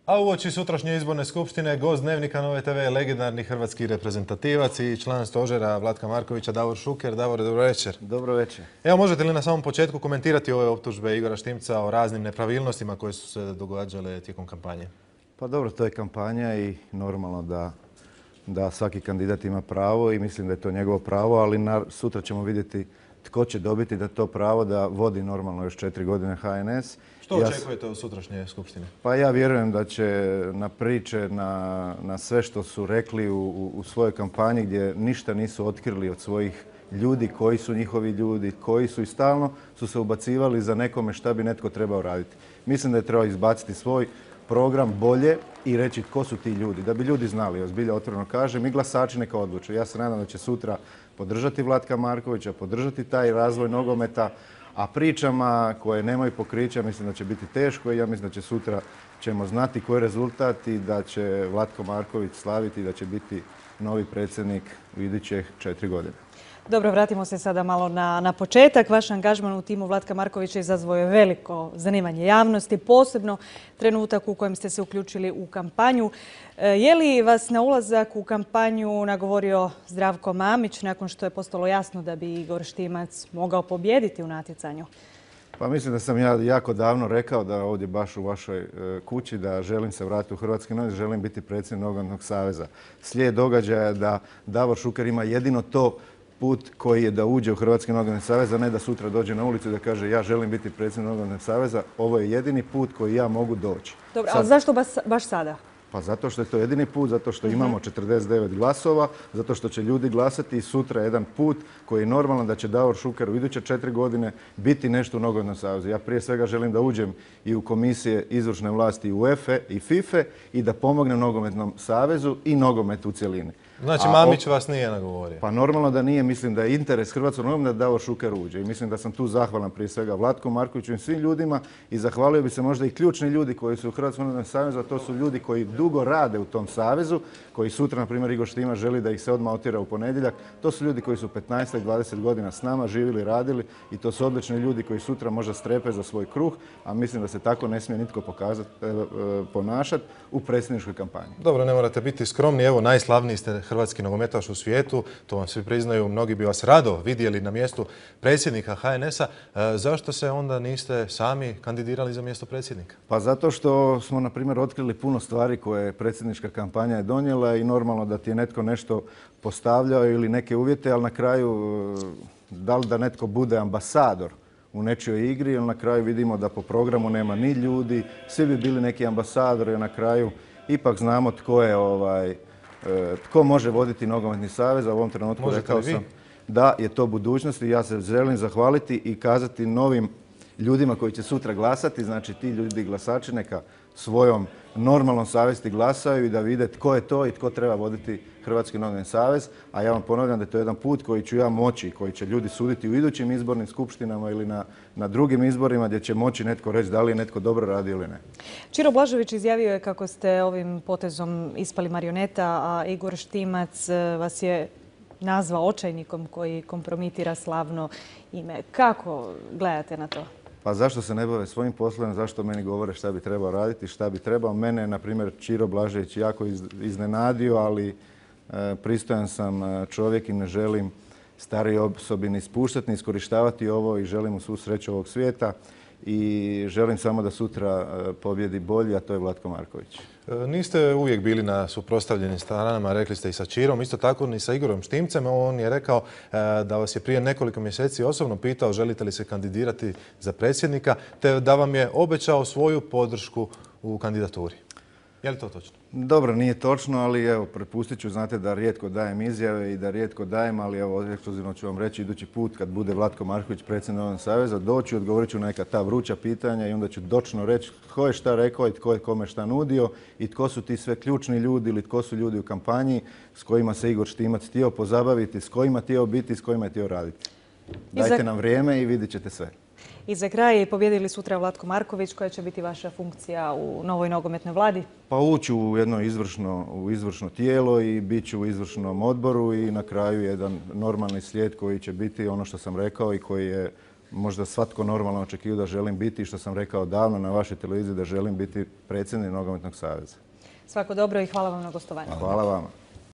A uoči sutrašnje izborne skupštine gost Dnevnika Nove TV je legendarni hrvatski reprezentativac i član stožera Vlatka Markovića, Davor Šuker. Davor, dobro večer. Dobro večer. Evo, možete li na samom početku komentirati ove optužbe Igora Štimca o raznim nepravilnostima koje su se događale tijekom kampanje? Pa dobro, to je kampanja i normalno da svaki kandidat ima pravo i mislim da je to njegovo pravo, ali sutra ćemo vidjeti tko će dobiti da to pravo da vodi normalno još 4 godine HNS. Što očekujete od sutrašnje skupštine? Pa ja vjerujem da će na priče, na sve što su rekli u svojoj kampanji gdje ništa nisu otkrili od svojih ljudi, koji su njihovi ljudi, koji su i stalno su se ubacivali za nekome šta bi netko trebao raditi. Mislim da je trebao izbaciti svoj program bolje i reći tko su ti ljudi, da bi ljudi znali, ozbilja otvoreno kažem, i glasači neka odluče. Ja se nadam da će sutra podržati Vlatka Markovića, podržati taj razvoj nogometa, a pričama koje nemaju pokrića mislim da će biti teško i ja mislim da će sutra ćemo znati koji je rezultat i da će Vlatko Marković slaviti i da će biti novi predsjednik u idućih 4 godine. Dobro, vratimo se sada malo na početak. Vaš angažman u timu Vlatka Markovića izazvao je veliko zanimanje javnosti, posebno trenutak u kojem ste se uključili u kampanju. Je li vas na ulazak u kampanju nagovorio Zdravko Mamić nakon što je postalo jasno da bi Igor Štimac mogao pobijediti u natjecanju? Pa mislim da sam ja jako davno rekao da ovdje baš u vašoj kući da želim se vratiti u Hrvatski nogomet, želim biti predsjednik Nogometnog saveza. Slijed događaja da Davor Šuker ima jedino to put koji je da uđe u Hrvatski nogometni savez, a ne da sutra dođe na ulicu i da kaže ja želim biti predsjednik Nogometnog saveza. Ovo je jedini put koji ja mogu doći. Dobro, ali zašto baš sada? Pa zato što je to jedini put, zato što imamo 49 glasova, zato što će ljudi glasati i sutra jedan put koji je normalan da će Davor Šuker u iduće 4 godine biti nešto u Nogometnom savezu. Ja prije svega želim da uđem i u komisije izvršne vlasti UEFA i FIFA i da pomognem Nogometnom savezu i nogometu u cjelini. Znači, Mamić vas nije nagovorio? Pa normalno da nije. Mislim da je interes hrvatskog nogometa da Davor Šuker uđe. I mislim da sam tu zahvalan prije svega Vlatku Markoviću i svim ljudima i zahvalio bi se možda i ključni ljudi koji su u Hrvatskom nogometnom savezu, a to su ljudi koji dugo rade u tom savezu, koji sutra, na primjer, Igor Štimac želi da ih se odmah otjera u ponedjeljak. To su ljudi koji su 15 i 20 godina s nama živjeli, radili i to su odlični ljudi koji sutra možda strepe za svoj kruh, a mislim da se tako ne smije nitko ponašati u predsjedničkoj kampanji. Dobro, ne morate biti skromni. Evo, najslavniji ste hrvatski nogometaš u svijetu, to vam svi priznaju, mnogi bi vas rado vidjeli na mjestu predsjednika HNS-a. Zašto se onda niste sami kandidirali za mjesto predsjednika? Pa zato što smo, na primjer, otkrili puno stvari koje predsjednička kampanja je donijela i normalno da ti je netko nešto postavljao ili neke uvjete, ali na kraju da li da netko bude ambasador u nečijoj igri, ili na kraju vidimo da po programu nema ni ljudi, svi bi bili neki ambasadori, a na kraju ipak znamo tko može voditi Nogometni savez, a u ovom trenutku rekao sam da je to budućnost i ja se želim zahvaliti i kazati novim ljudima koji će sutra glasati, znači ti ljudi glasači neka svojom normalnom savjesti glasaju i da vide tko je to i tko treba voditi Hrvatski nogometni savez, a ja vam ponavljam da je to jedan put koji ću ja moći, koji će ljudi suditi u idućim izbornim skupštinama ili na drugim izborima gdje će moći netko reći da li je netko dobro radio ili ne. Ćiro Blažević izjavio je kako ste ovim potezom ispali marioneta, a Igor Štimac vas je nazvao očajnikom koji kompromitira slavno ime. Kako gledate na to? Pa zašto se ne bave svojim poslom, zašto meni govore šta bi trebao raditi, šta bi trebao. Mene, na primjer, Ćiro Blažević jako iznenadio, ali pristojan sam čovjek i ne želim starije osobi ni ispuštati, ni iskorištavati ovo i želim mu svu sreću ovog svijeta i želim samo da sutra pobjedi bolji, a to je Vlatko Marković. Niste uvijek bili na suprotstavljenim stranama, rekli ste i sa Ćirom, isto tako ni sa Igorom Štimcem. On je rekao da vas je prije nekoliko mjeseci osobno pitao želite li se kandidirati za predsjednika, te da vam je obećao svoju podršku u kandidaturi. Je li to točno? Dobro, nije točno, ali evo, prepustit ću, znate da rijetko dajem izjave i da rijetko dajem, ali evo, ekskluzivno ću vam reći idući put kad bude Vlatko Marković predsjednik Nogometnog saveza, doći, odgovorit ću na neka ta vruća pitanja i onda ću točno reći tko je šta rekao i tko je kome šta nudio i tko su ti sve ključni ljudi ili tko su ljudi u kampanji s kojima se Igor Štimac htio pozabaviti, s kojima htio biti, s kojima je htio raditi. Dajte nam vrijeme i vidit ćete sve. I za kraj, pobjedili sutra Vlatko Marković, koja će biti vaša funkcija u novoj nogometnoj vladi? Pa ući u jedno izvršno tijelo i bit ću u izvršnom odboru i na kraju jedan normalni slijed koji će biti ono što sam rekao i koji je možda svatko normalno očekivao da želim biti i što sam rekao davno na vašoj televiziji da želim biti predsjednik Nogometnog saveza. Svako dobro i hvala vam na gostovanju. Hvala vama.